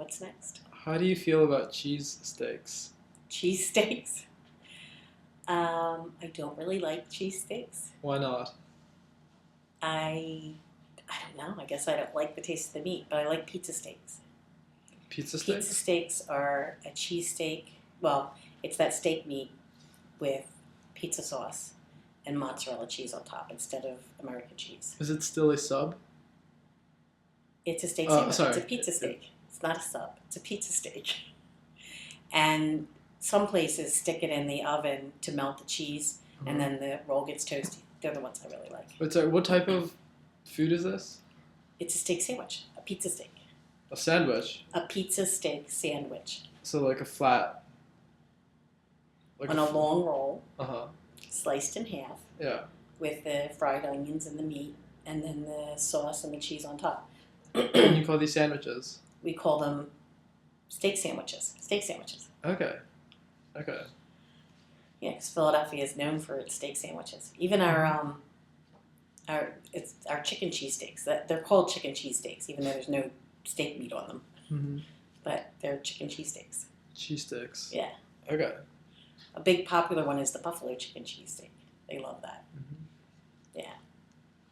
What's next? How do you feel about cheese steaks? Cheesesteaks. I don't really like cheesesteaks. Why not? I don't know. I guess I don't like the taste of the meat, but I like pizza steaks. Pizza Pizza steaks? steaks are a cheesesteak. Well, it's that steak meat with pizza sauce and mozzarella cheese on top instead of American cheese. Is it still a sub? It's a steak sandwich. Sorry. It's a pizza steak. It's not a sub. It's a pizza steak. And some places stick it in the oven to melt the cheese, and then the roll gets toasty. They're the ones I really like. But sorry, what type of food is this? It's a steak sandwich, a pizza steak. A sandwich? A pizza steak sandwich. So like a flat... On a long roll, Uh-huh. sliced in half, Yeah. with the fried onions and the meat, and then the sauce and the cheese on top. And you call these sandwiches? We call them steak sandwiches. Steak sandwiches. Okay. Okay. Yeah, because Philadelphia is known for its steak sandwiches. Even our chicken cheesesteaks. They're called chicken cheesesteaks, even though there's no steak meat on them. Mm-hmm. But they're chicken cheesesteaks. Cheese sticks. Yeah. Okay. A big popular one is the buffalo chicken cheesesteak. They love that. Mm-hmm. Yeah.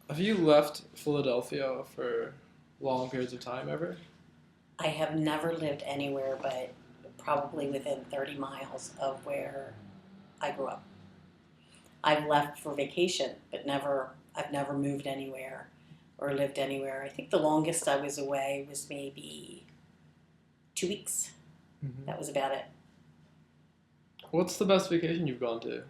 Have you left Philadelphia for long periods of time ever? I have never lived anywhere but probably within 30 miles of where I grew up. I've left for vacation, but I've never moved anywhere or lived anywhere. I think the longest I was away was maybe 2 weeks. Mm-hmm. That was about it. What's the best vacation you've gone to?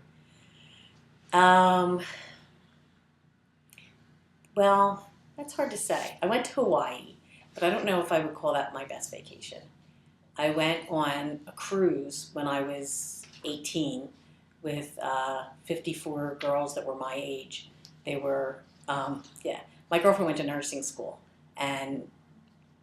Well, that's hard to say. I went to Hawaii, but I don't know if I would call that my best vacation. I went on a cruise when I was 18 with 54 girls that were my age. They were, my girlfriend went to nursing school, and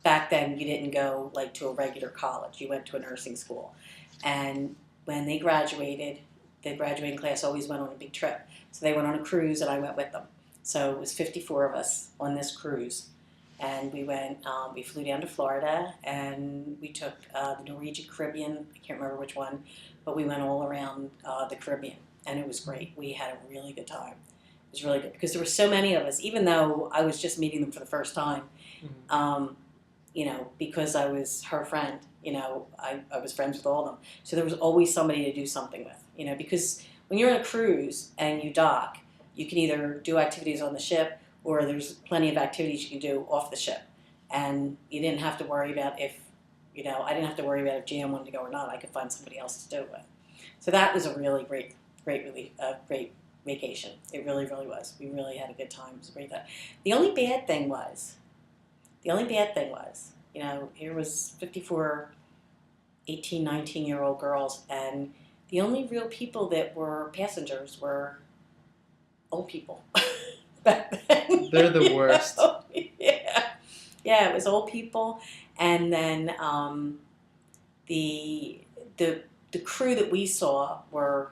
back then you didn't go like to a regular college. You went to a nursing school, and when they graduated, the graduating class always went on a big trip. So they went on a cruise, and I went with them. So it was 54 of us on this cruise. And we flew down to Florida, and we took the Norwegian Caribbean. I can't remember which one, but we went all around the Caribbean, and it was great. We had a really good time. It was really good because there were so many of us, even though I was just meeting them for the first time. Mm-hmm. Because I was her friend, I was friends with all of them. So there was always somebody to do something with, because when you're on a cruise and you dock, you can either do activities on the ship, or there's plenty of activities you can do off the ship. And you didn't have to worry about I didn't have to worry about if Jan wanted to go or not. I could find somebody else to do it with. So that was a really great vacation. It really, really was. We really had a good time. It was a great time. The only bad thing was, here was 54 18, 19-year-old girls, and the only real people that were passengers were old people. Back then. They're the worst. Yeah, it was old people, and then the crew that we saw were,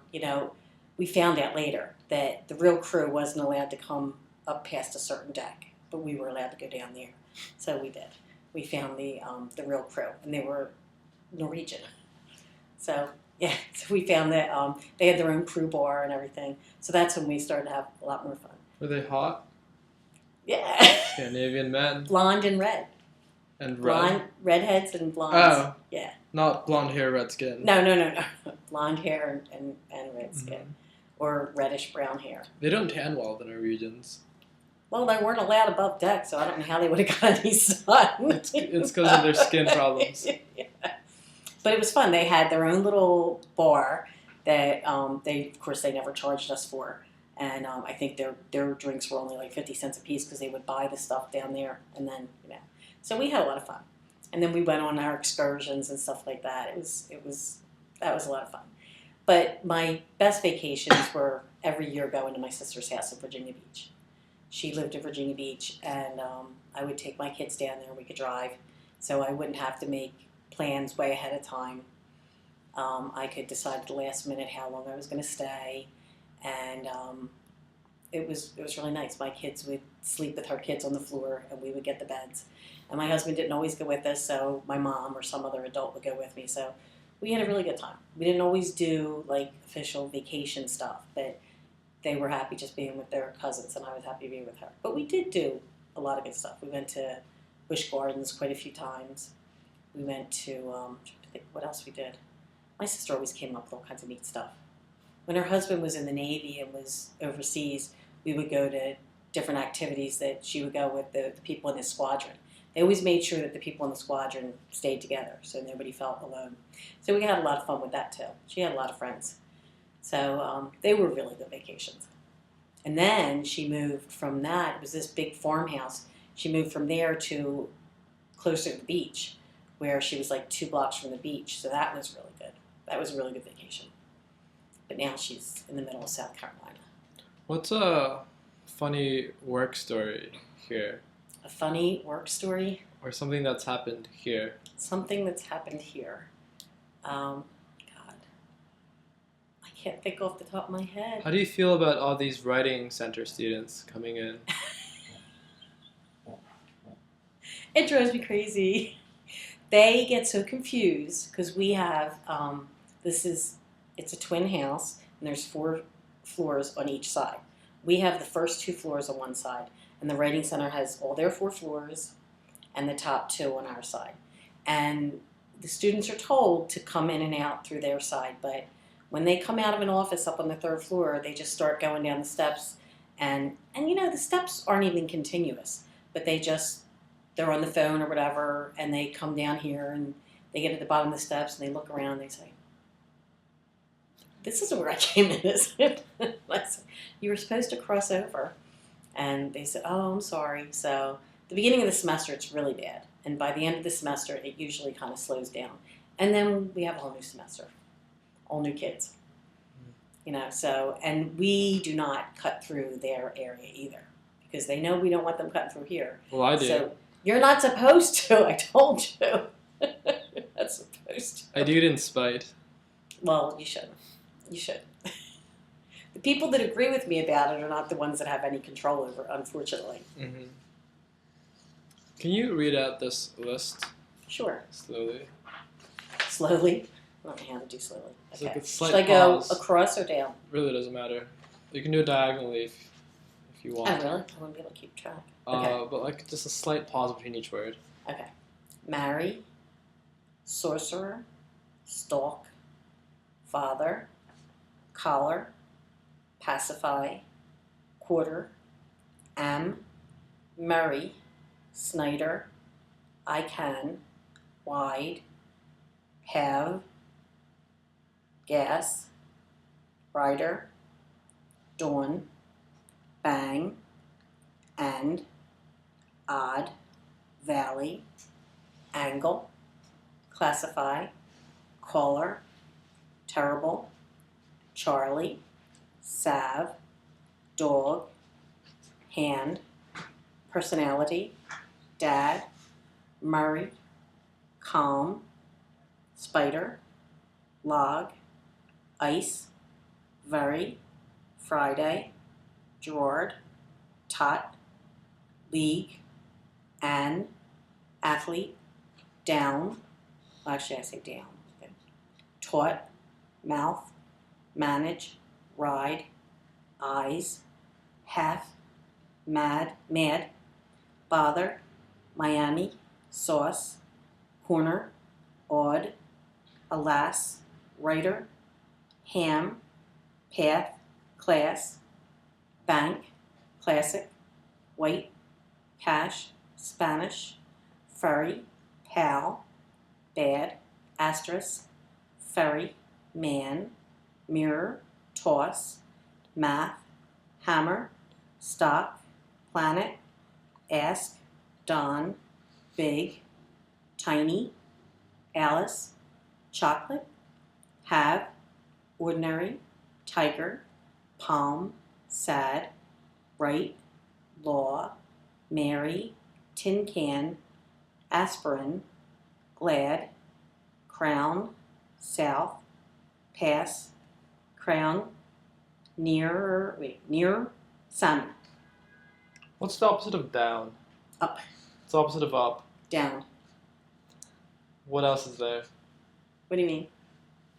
we found out later that the real crew wasn't allowed to come up past a certain deck, but we were allowed to go down there, so we did. We found the real crew, and they were Norwegian. So yeah, so we found that they had their own crew bar and everything. So that's when we started to have a lot more fun. Were they hot? Yeah. Scandinavian men. Blonde and red. And red? Blonde, redheads and blondes. Oh. Yeah. Not blonde hair, red skin. No. Blonde hair and red skin. Mm-hmm. Or reddish brown hair. They don't tan well, the Norwegians. Well, they weren't allowed above deck, so I don't know how they would have got any sun. It's because of their skin problems. Yeah. But it was fun. They had their own little bar that of course, they never charged us for. And I think their drinks were only like 50 cents a piece because they would buy the stuff down there. And then, so we had a lot of fun. And then we went on our excursions and stuff like that. That was a lot of fun. But my best vacations were every year going to my sister's house in Virginia Beach. She lived in Virginia Beach, and I would take my kids down there and we could drive. So I wouldn't have to make plans way ahead of time. I could decide at the last minute how long I was going to stay. And it was really nice. My kids would sleep with her kids on the floor, and we would get the beds. And my husband didn't always go with us, so my mom or some other adult would go with me. So we had a really good time. We didn't always do like official vacation stuff, but they were happy just being with their cousins, and I was happy being with her. But we did do a lot of good stuff. We went to Busch Gardens quite a few times. We went to, I'm trying to think what else we did. My sister always came up with all kinds of neat stuff. When her husband was in the Navy and was overseas, we would go to different activities that she would go with the people in the squadron. They always made sure that the people in the squadron stayed together so nobody felt alone. So we had a lot of fun with that too. She had a lot of friends. So they were really good vacations. And then she moved from that. It was this big farmhouse. She moved from there to closer to the beach, where she was like 2 blocks from the beach. So that was really good. That was a really good vacation. But now she's in the middle of South Carolina. What's a funny work story here? A funny work story? Or something that's happened here? Something that's happened here. God. I can't think off the top of my head. How do you feel about all these writing center students coming in? It drives me crazy. They get so confused because we have, it's a twin house, and there's 4 floors on each side. We have the first 2 floors on one side, and the Writing Center has all their 4 floors and the top 2 on our side. And the students are told to come in and out through their side, but when they come out of an office up on the 3rd floor, they just start going down the steps, and the steps aren't even continuous, but they're on the phone or whatever, and they come down here, and they get at the bottom of the steps, and they look around, and they say, "This isn't where I came in, is it?" I said, "You were supposed to cross over." And they said, "Oh, I'm sorry." So the beginning of the semester, it's really bad. And by the end of the semester, it usually kind of slows down. And then we have a whole new semester, all new kids. And we do not cut through their area either, because they know we don't want them cutting through here. Well, I do. So you're not supposed to. I told you. You're not supposed to. I do it in spite. Well, you should. You should. The people that agree with me about it are not the ones that have any control over it, unfortunately. Mm-hmm. Can you read out this list Sure. slowly? Slowly? I don't know how to do slowly. It's Okay. like a slight Should I go pause. across or down? Really doesn't matter. You can do it diagonally if you want. Oh, really? I want to be able to keep track. Okay. But like just a slight pause between each word. Okay. Marry, sorcerer, stalk, father, collar, pacify, quarter, am, Murray, Snyder, I can, wide, have, gas, rider, dawn, bang, and, odd, valley, angle, classify, caller, terrible, Charlie, salve, dog, hand, personality, dad, Murray, calm, spider, log, ice, very, Friday, Gerard, tot, league, an, athlete, down, well, actually I say down, okay. Taught, mouth, manage, ride, eyes, half, mad, bother, Miami, sauce, corner, odd, alas, writer, ham, path, class, bank, classic, white, cash, Spanish, furry, pal, bad, asterisk, ferry, man, mirror, toss, math, hammer, stock, planet, ask, Don, big, tiny, Alice, chocolate, have, ordinary, tiger, palm, sad, right, law, Mary, tin can, aspirin, glad, crown, south, pass, crown, near, Salmon. What's the opposite of down? Up. What's the opposite of up? Down. What else is there? What do you mean?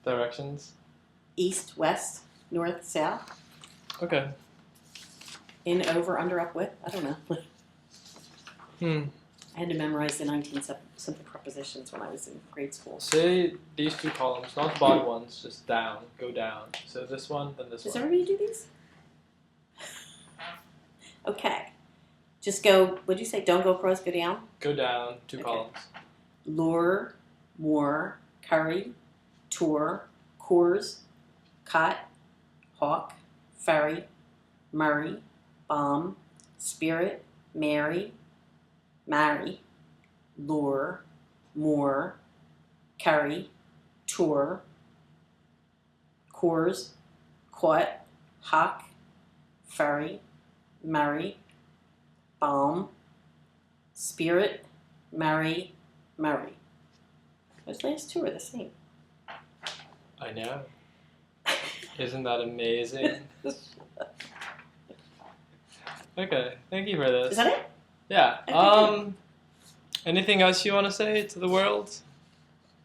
Directions? East, west, north, south. Okay. In, over, under, up, with. I don't know. I had to memorize the 19 simple prepositions when I was in grade school. Say these two columns, not the bottom ones, just down. Go down. So this one, then this Does one. everybody do these? Okay. Just go, what'd you say? Don't go across, go down? Go down, two Okay. columns. Lure, more, curry, tour, cours, cot, hawk, ferry, Murray, bomb, spirit, marry, lure, more, curry, tour, cours, quat, hawk, ferry, Murray, bomb, spirit, Murray. Those last two are the same. I know. Isn't that amazing? Okay, thank you for this. Is that it? Yeah. Okay, Anything else you want to say to the world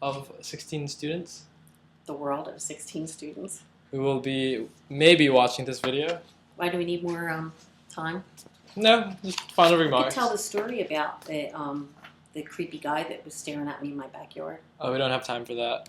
of 16 students The world of 16 students. who will be maybe watching this video? Why do we need more time? No, just final I could remarks. tell the story about the creepy guy that was staring at me in my backyard. Oh, we don't have time for that.